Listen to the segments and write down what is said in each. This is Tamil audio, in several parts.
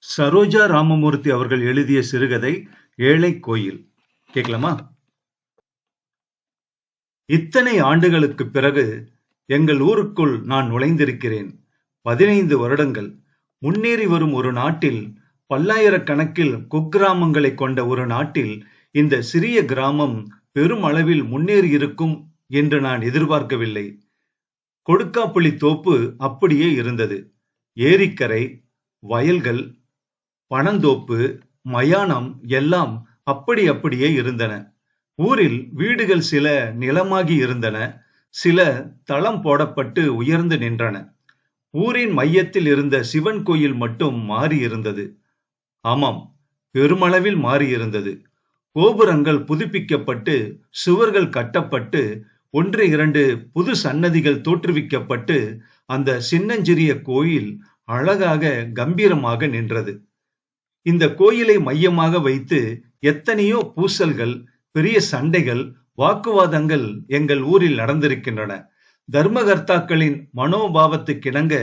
சரோஜா ராமமூர்த்தி அவர்கள் எழுதிய சிறுகதை ஏழை கோயில். கேட்கலாமா? இத்தனை ஆண்டுகளுக்கு பிறகு எங்கள் ஊருக்குள் நான் நுழைந்திருக்கிறேன். 15 வருடங்கள். முன்னேறி வரும் ஒரு நாட்டில், பல்லாயிரக்கணக்கில் குக்கிராமங்களை கொண்ட ஒரு நாட்டில் இந்த சிறிய கிராமம் பெரும் அளவில் முன்னேறி இருக்கும் என்று நான் எதிர்பார்க்கவில்லை. கொடுக்காப்புளி தோப்பு அப்படியே இருந்தது. ஏரிக்கரை, வயல்கள், பனந்தோப்பு, மயானம் எல்லாம் அப்படியே இருந்தன. ஊரில் வீடுகள் சில நிலமாகி இருந்தன, சில தளம் போடப்பட்டு உயர்ந்து நின்றன. ஊரின் மையத்தில் இருந்த சிவன் கோயில் மட்டும் மாறியிருந்தது. ஆமாம், பெருமளவில் மாறியிருந்தது. கோபுரங்கள் புதுப்பிக்கப்பட்டு, சுவர்கள் கட்டப்பட்டு, 1-2 புது சன்னதிகள் தோற்றுவிக்கப்பட்டு, அந்த சின்னஞ்சிறிய கோயில் அழகாக கம்பீரமாக நின்றது. இந்த கோயிலை மையமாக வைத்து எத்தனையோ பூசல்கள், பெரிய சண்டைகள், வாக்குவாதங்கள் எங்கள் ஊரில் நடந்திருக்கின்றன. தர்மகர்த்தாக்களின் மனோபாவத்துக்கிணங்க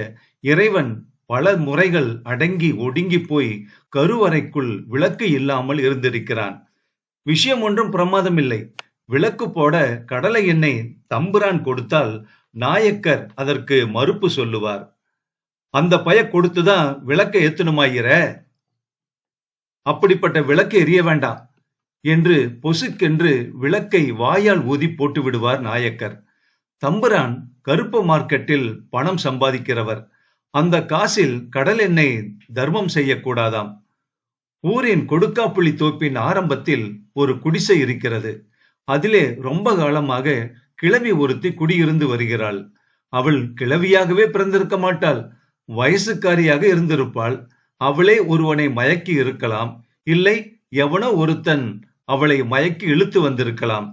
இறைவன் பல முறைகள் அடங்கி ஒடுங்கி போய் கருவறைக்குள் விளக்கு இல்லாமல் இருந்திருக்கிறான். விஷயம் ஒன்றும் பிரமாதம் இல்லை. விளக்கு போட கடலை எண்ணெய் தம்புரான் கொடுத்தால் நாயக்கர் அதற்கு மறுப்பு சொல்லுவார். அந்த பய கொடுத்துதான் விளக்க ஏத்தணுமாயிர, அப்படிப்பட்ட விளக்கு எரிய வேண்டாம் என்று பொசுக்கென்று விளக்கை வாயால் ஊதி போட்டு விடுவார் நாயக்கர். தம்புரான் கருப்பு மார்க்கெட்டில் பணம் சம்பாதிக்கிறவர். அந்த காசில் கடல் எண்ணெய் தர்மம் செய்யக்கூடாதாம். ஊரின் கொடுக்காப்புளி தோப்பின் ஆரம்பத்தில் ஒரு குடிசை இருக்கிறது. அதிலே ரொம்ப காலமாக கிழவி ஒருத்தி குடியிருந்து வருகிறாள். அவள் கிழவியாகவே பிறந்திருக்க மாட்டாள், வயசுக்காரியாக இருந்திருப்பாள். அவளே ஒருவனை மயக்கி இருக்கலாம், இல்லை எவனோ ஒருத்தன் அவளை மயக்கி இழுத்து வந்திருக்கலாம்.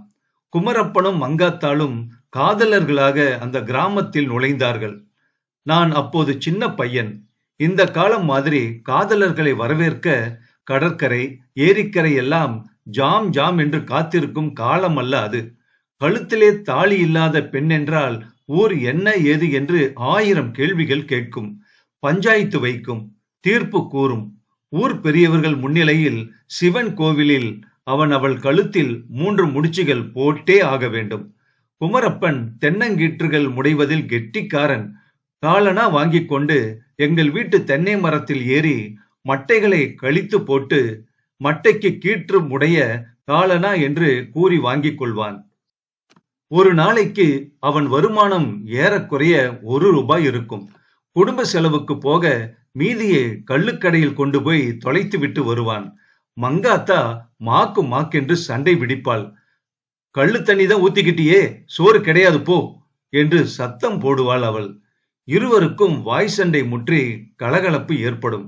குமரப்பனும் மங்காத்தாளும் காதலர்களாக அந்த கிராமத்தில் நுழைந்தார்கள். நான் அப்போது சின்ன பையன். இந்த காலம் மாதிரி காதலர்களை வரவேற்க கடற்கரை, ஏரிக்கரை எல்லாம் ஜாம் ஜாம் என்று காத்திருக்கும் காலம் அல்ல அது. கழுத்திலே தாலி இல்லாத பெண் என்றால் ஊர் என்ன ஏது என்று 1000 கேள்விகள் கேட்கும், பஞ்சாயத்து வைக்கும், தீர்ப்பு கூறும். ஊர் பெரியவர்கள் முன்னிலையில் சிவன் கோவிலில் அவள் கழுத்தில் 3 முடிச்சுகள் போட்டே ஆக வேண்டும். குமரப்பன் தென்னங்கீற்றுகள் முடைவதில் கெட்டிக்காரன். காலனா வாங்கி கொண்டு எங்கள் வீட்டு தென்னை மரத்தில் ஏறி மட்டைகளை கழித்து போட்டு, மட்டைக்கு கீற்று முடைய காலனா என்று கூறி வாங்கிக் கொள்வான். ஒரு நாளைக்கு அவன் வருமானம் ஏறக்குறைய 1 ரூபாய் இருக்கும். குடும்ப செலவுக்கு போக மீதியை கள்ளுக்கடையில் கொண்டு போய் தொலைத்து விட்டு வருவான். மங்காத்தா மாக்கு மாக்கென்று சண்டை பிடிப்பாள். கள்ளு தண்ணி தான் ஊத்திக்கிட்டியே, சோறு கிடையாது போ என்று சத்தம் போடுவாள் அவள். இருவருக்கும் வாய் சண்டை முற்றி கலகலப்பு ஏற்படும்.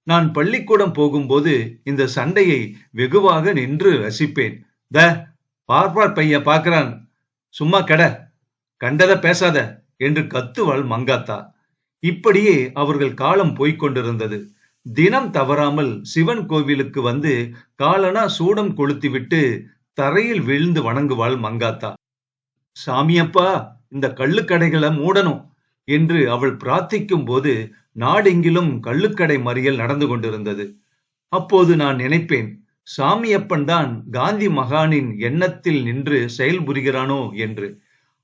நான் பள்ளிக்கூடம் போகும்போது இந்த சண்டையை வெகுவாக நின்று ரசிப்பேன். பார்ப்பார் பையன் பார்க்கிறான், சும்மா கெட, கண்டத பேசாத என்று கத்துவாள் மங்காத்தா. இப்படியே அவர்கள் காலம் போய்கொண்டிருந்தது. தினம் தவறாமல் சிவன் கோவிலுக்கு வந்து காலனா சூடம் கொளுத்திவிட்டு தரையில் விழுந்து வணங்குவாள் மங்காத்தா. சாமியப்பா, இந்த கள்ளுக்கடைகளை மூடணும் என்று அவள் பிரார்த்திக்கும் போது நாடெங்கிலும் கள்ளுக்கடை மறியல் நடந்து கொண்டிருந்தது. அப்போது நான் நினைப்பேன், சாமியப்பன் தான் காந்தி மகானின் எண்ணத்தில் நின்று செயல்புரிகிறானோ என்று.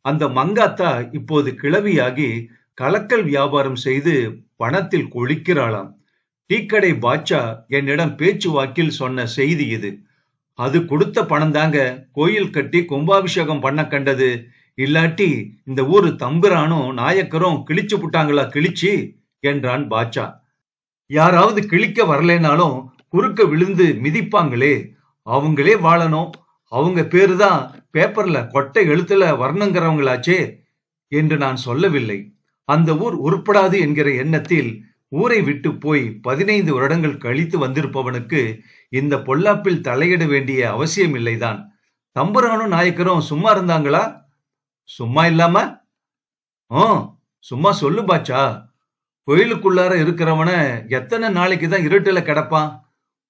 அந்த மங்காத்தா இப்போது கிழவியாகி கலக்கல் வியாபாரம் செய்து பணத்தில் கொழிக்கிறாளாம். டீக்கடை பாட்சா என்னிடம் பேச்சுவாக்கில் சொன்ன செய்தி இது. அது கொடுத்த பணம் தாங்க கோயில் கட்டி கும்பாபிஷேகம் பண்ண கண்டது. இல்லாட்டி இந்த ஊரு தம்புரானும் நாயக்கரும் கிழிச்சு புட்டாங்களா கிழிச்சு என்றான் பாட்சா. யாராவது கிழிக்க வரலைனாலும் குறுக்க விழுந்து மிதிப்பாங்களே, அவங்களே வாழணும். அவங்க பேருதான் பேப்பர்ல கொட்டை எழுத்துல வரணுங்கிறவங்களாச்சே என்று நான் சொல்லவில்லை. அந்த ஊர் உருப்படாது என்கிற எண்ணத்தில் ஊரை விட்டு போய் 15 வருடங்கள் கழித்து வந்திருப்பவனுக்கு இந்த பொல்லாப்பில் தலையிட வேண்டிய அவசியம் இல்லைதான். தம்புரானும் நாயக்கரும் சும்மா இருந்தாங்களா? சும்மா இல்லாம சும்மா சொல்லு பாச்சா. கோயிலுக்குள்ளார இருக்கிறவன எத்தனை நாளைக்கு தான் இருட்டுல கிடப்பான்?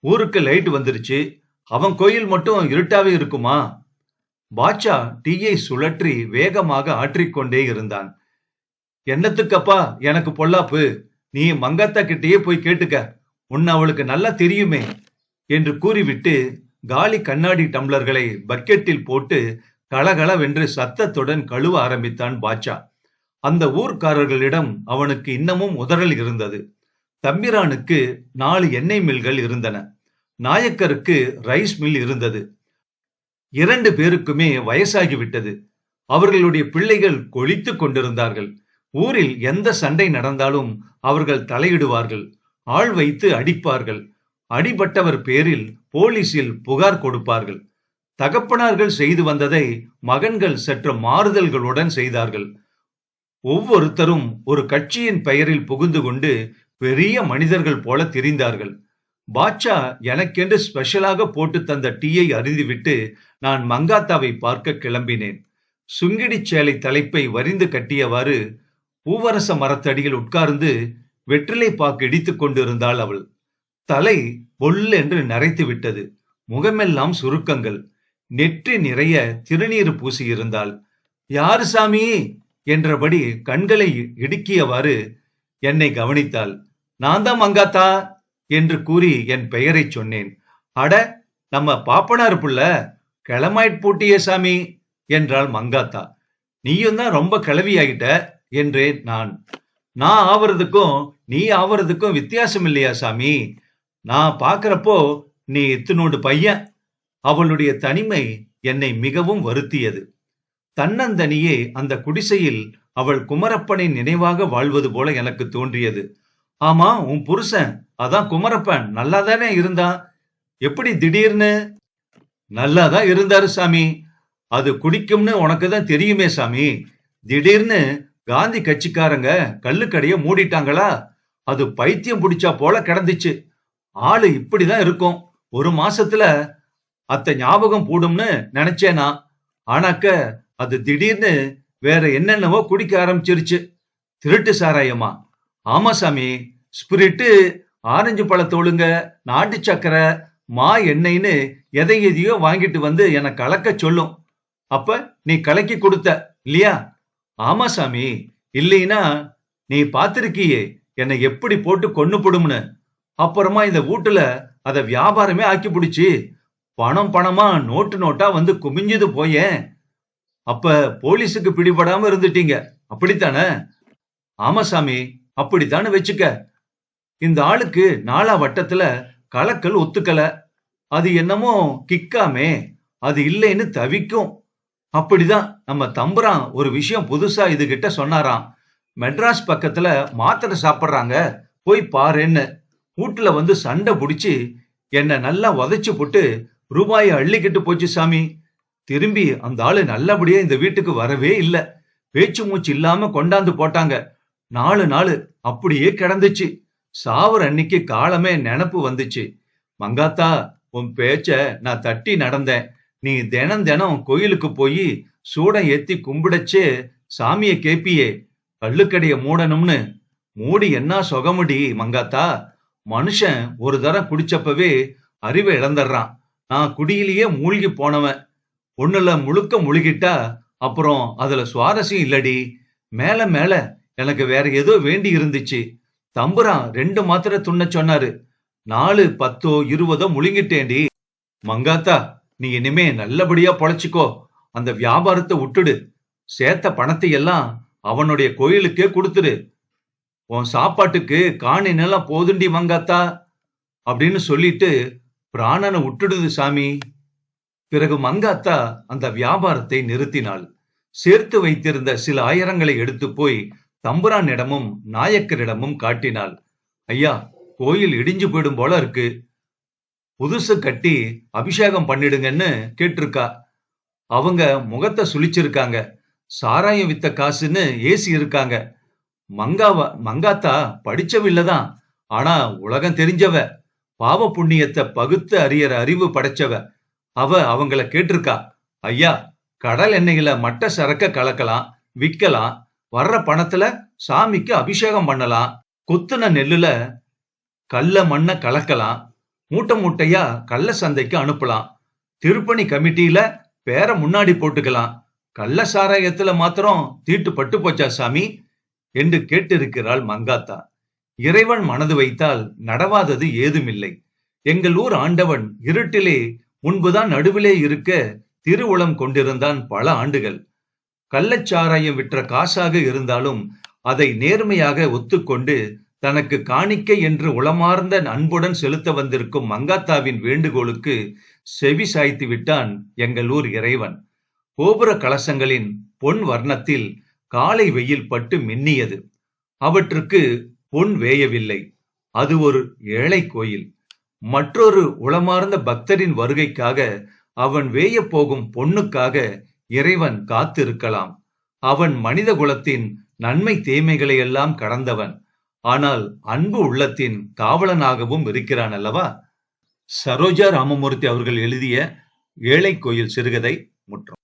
ஊருக்கு லைட் வந்துருச்சு, அவன் கோயில் மட்டும் இருட்டாவே இருக்குமா? பாட்சா டீயை சுழற்றி வேகமாக ஆற்றிக்கொண்டே இருந்தான். என்னத்துக்கப்பா எனக்கு பொல்லாப்பு? நீ மங்காத்தா கிட்டேயே போய் கேட்டுக்க. உன்னை அவளுக்கு நல்லா தெரியுமே என்று கூறிவிட்டு காலி கண்ணாடி டம்ளர்களை பக்கெட்டில் போட்டு கலகலவென்று சத்தத்துடன் கழுவ ஆரம்பித்தான் பாட்சா. அந்த ஊர்க்காரர்களிடம் அவனுக்கு இன்னமும் உதறல் இருந்தது. தம்பிரானுக்கு 4 எண்ணெய் மில்கள் இருந்தன. நாயக்கருக்கு ரைஸ் மில் இருந்தது. 2 பேருக்குமே வயசாகிவிட்டது. அவர்களுடைய பிள்ளைகள் கொழித்துக் கொண்டிருந்தார்கள். ஊரில் எந்த சண்டை நடந்தாலும் அவர்கள் தலையிடுவார்கள். ஆள் வைத்து அடிப்பார்கள். அடிபட்டவர் பேரில் போலீசில் புகார் கொடுப்பார்கள். தகப்பனார்கள் செய்து வந்ததை மகன்கள் சற்று மாறுதல்களுடன் செய்தார்கள். ஒவ்வொருத்தரும் ஒரு கட்சியின் பெயரில் புகுந்து கொண்டு பெரிய மனிதர்கள் போல திரிந்தார்கள். பாட்சா எனக்கென்று ஸ்பெஷலாக போட்டு தந்த டீயை அருந்திவிட்டு நான் மங்காத்தாவை பார்க்க கிளம்பினேன். சுங்கிடி சேலை தலைப்பை வரிந்து கட்டியவாறு பூவரச மரத்தடியில் உட்கார்ந்து வெற்றிலை பாக்கு இடித்துக் கொண்டிருந்தாள் அவள். தலை பொல் என்று நரைத்து விட்டது. முகமெல்லாம் சுருக்கங்கள். நெற்றி நிறைய திருநீர் பூசியிருந்தாள். யாரு சாமி என்றபடி கண்களை இடுக்கியவாறு என்னை கவனித்தாள். நான் தான் மங்காத்தா என்று கூறி என் பெயரை சொன்னேன். அட, நம்ம பாப்பனார் புள்ள கிளமாயிட் பூட்டியே சாமி என்றாள் மங்காத்தா. நீயும் தான் ரொம்ப கிளவியாகிட்ட என்றேன் நான். நான் ஆவறதுக்கும் நீ ஆவறதுக்கும் வித்தியாசம் இல்லையா சாமி? நான் பாக்குறப்போ நீ இத்தினோடு பையன். அவளுடைய தனிமை என்னை மிகவும் வருத்தியது. தன்னந்தனியே அந்த குடிசையில் அவள் குமரப்பனின் நினைவாக வாழ்வது போல எனக்கு தோன்றியது. ஆமா, உன் புருஷன் அதான் குமரப்பன் நல்லாதானே இருந்தான். எப்படி திடீர்னு? நல்லாதான் இருந்தாரு சாமி. அது குடிக்கும்னு உனக்கு தான் தெரியுமே சாமி. திடீர்னு காந்தி கட்சிக்காரங்க கள்ளுக்கடைய மூடிட்டாங்களா? அது பைத்தியம் பிடிச்சா போல கிடந்துச்சு. ஆளு இப்படிதான் இருக்கும். ஒரு மாசத்துல அத்த ஞாபகம் போடும்னு நினைச்சேனா. ஆனாக்க அது திடீர்னு வேற என்னென்னவோ குடிக்க ஆரம்பிச்சிருச்சு. திருட்டு சாராயமா? ஆமா சாமி. ஸ்பிரிட்டு, ஆரஞ்சு பழத்தோளுங்க, நாட்டு சக்கரை, மா எண்ணெய்னு எதையோ வாங்கிட்டு வந்து என்னை கலக்க சொல்லும். அப்ப நீ கலக்கி கொடுத்த இல்லையா? ஆமா சாமி. இல்லைன்னா நீ பாத்திருக்கியே என்னை எப்படி போட்டு கொன்னு போடும்னு. அப்புறமா இந்த வீட்டுல அத வியாபாரமே ஆக்கி பிடிச்சு பணம் பணமா நோட்டு நோட்டா வந்து குமிஞ்சது போயேன். அப்ப போலீஸுக்கு பிடிபடாம இருந்துட்டீங்க, அப்படித்தானே? ஆமா சாமி, அப்படித்தானே வச்சுக்க. இந்த ஆளுக்கு 4 வட்டத்துல கலக்கல் ஒத்துக்கல. அது என்னமோ கிக்காமே, அது இல்லைன்னு தவிக்கும். அப்படிதான் நம்ம தம்புரான் ஒரு விஷயம் புதுசா இது கிட்ட சொன்னாராம். மெட்ராஸ் பக்கத்துல மாத்திரை சாப்பிடுறாங்க, போய் பாருன்னு. வீட்டுல வந்து சண்டை புடிச்சு என்ன நல்லா உதைச்சு போட்டு ரூபாயை அள்ளிக்கிட்டு போச்சு சாமி. திரும்பி அந்த ஆளு நல்லபடியா இந்த வீட்டுக்கு வரவே இல்ல. பேச்சு மூச்சு இல்லாம கொண்டாந்து போட்டாங்க. 4 நாள் அப்படியே கிடந்துச்சு. சாவர அன்னைக்கு காலமே நினப்பு வந்துச்சு. மங்காத்தா, உன் பேச்ச நான் தட்டி நடந்தேன். நீ தினம் தினம் கோயிலுக்கு போய் சூடம் ஏத்தி கும்பிடச்சே சாமிய கேப்பியே கள்ளுக்கடைய மூடணும்னு. மூடி என்ன சொகமுடி மங்காத்தா. மனுஷன் ஒரு தரம் குடிச்சப்பவே அறிவை இழந்துடுறான். நான் குடியிலேயே மூழ்கி போனவன். ஒண்ணுல முழுக்க முழுகிட்டா அப்புறம் அதுல சுவாரஸ்யம் இல்லடி. மேல மேல எனக்கு வேற ஏதோ வேண்டி இருந்துச்சு. தம்புரான் 2 மாத்திரை துண்ண சொன்னாரு. 4, 10, 20 முழுங்கிட்டேண்டி. மங்காத்தா, நீ இனிமே நல்லபடியா பொழைச்சுக்கோ. அந்த வியாபாரத்தை விட்டுடு. சேர்த்த பணத்தை எல்லாம் அவனுடைய கோயிலுக்கே கொடுத்துடு. உன் சாப்பாட்டுக்கு காணி நிலம் போதுண்டி மங்காத்தா அப்படின்னு சொல்லிட்டு பிராணனை விட்டுடுது சாமி. பிறகு மங்காத்தா அந்த வியாபாரத்தை நிறுத்தினாள். சேர்த்து வைத்திருந்த சில ஆயிரங்களை எடுத்து போய் தம்புரானிடமும் நாயக்கரிடமும் காட்டினாள். ஐயா, கோயில் இடிஞ்சு போயிடும் போல இருக்கு. புதுசு கட்டி அபிஷேகம் பண்ணிடுங்கன்னு கேட்டிருக்கா. அவங்க முகத்தை சுழிச்சிருக்காங்க. சாராயம் வித்த காசுன்னு ஏசி இருக்காங்க. மங்காத்தா படிச்சவில்லதான், ஆனா உலகம் தெரிஞ்சவ. பாவ புண்ணியத்தை பகுத்து அறியற அறிவு படைச்சவ. அவங்கள கேட்டிருக்கா. ஐயா, கடல் எண்ணெயில மட்ட சரக்க கலக்கலாம், விக்கலாம். வர்ற பணத்துல சாமிக்கு அபிஷேகம் பண்ணலாம். கொத்துன நெல்லுல கல்ல மண்ண கலக்கலாம். மூட்டை மூட்டையா கள்ள சந்தைக்கு அனுப்பலாம். திருப்பணி கமிட்டியில பேர முன்னாடி போட்டுக்கலாம். கள்ள சாராயத்துல மாத்திரம் தீட்டு பட்டு போச்சா சாமி என்று கேட்டிருக்கிறாள் மங்காத்தா. இறைவன் மனது வைத்தால் நடவாதது ஏதுமில்லை. எங்கள் ஊர் ஆண்டவன் இருட்டிலே முன்புதான் நடுவிலே இருக்க திருவுளம் கொண்டிருந்தான் பல ஆண்டுகள். கள்ளச்சாராயம் விற்ற காசாக இருந்தாலும் அதை நேர்மையாக ஒத்துக்கொண்டு தனக்கு காணிக்கை என்று உளமார்ந்த அன்புடன் செலுத்த வந்திருக்கும் மங்காத்தாவின் வேண்டுகோளுக்கு செவி சாய்த்து விட்டான் எங்கள் ஊர் இறைவன். கோபுர கலசங்களின் பொன் வர்ணத்தில் காலை வெயில் பட்டு மின்னியது. அவற்றுக்கு பொன் வேயவில்லை. அது ஒரு ஏழை கோயில். மற்றொரு உளமார்ந்த பக்தரின் வருகைக்காக அவன் வேயப் போகும் பொன்னுக்காக இறைவன் காத்திருக்கலாம். அவன் மனித குலத்தின் நன்மை தீமைகளை எல்லாம் கடந்தவன். ஆனால் அன்பு உள்ளத்தின் காவலனாகவும் இருக்கிறான் அல்லவா? சரோஜா ராமமூர்த்தி அவர்கள் எழுதிய ஏழை கோயில் சிறுகதை முற்றம்.